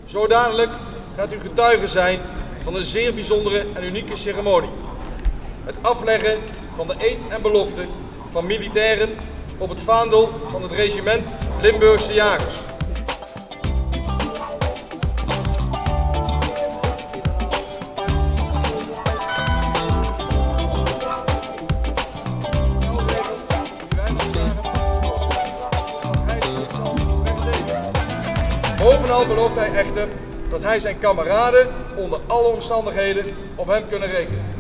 Zo dadelijk gaat u getuige zijn van een zeer bijzondere en unieke ceremonie. Het afleggen van de eed en belofte van militairen op het vaandel van het regiment Limburgse Jagers. Bovenal belooft hij echter dat hij zijn kameraden onder alle omstandigheden op hem kunnen rekenen.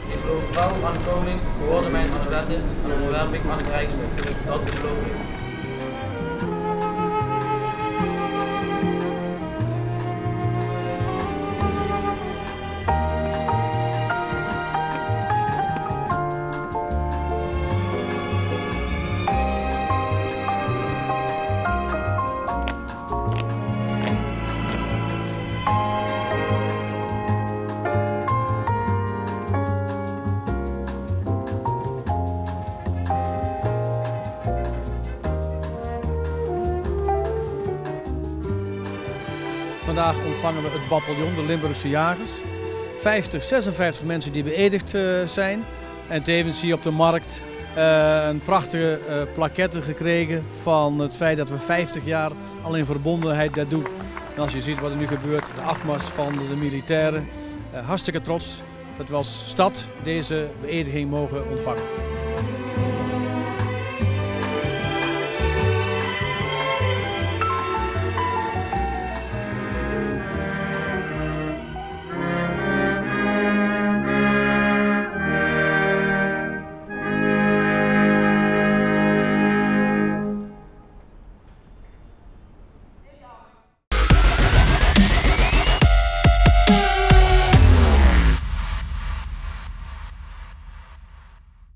Ik beloof trouw aan de koning, gehoorzaamheid aan de wetten en onderwerping aan het Rijkstuk. Dat beloof ik. Vandaag ontvangen we het bataljon, de Limburgse Jagers. 56 mensen die beëdigd zijn. En tevens hier op de markt een prachtige plaquette gekregen van het feit dat we 50 jaar al in verbondenheid dat doen. En als je ziet wat er nu gebeurt, de afmars van de militairen, hartstikke trots dat we als stad deze beëdiging mogen ontvangen.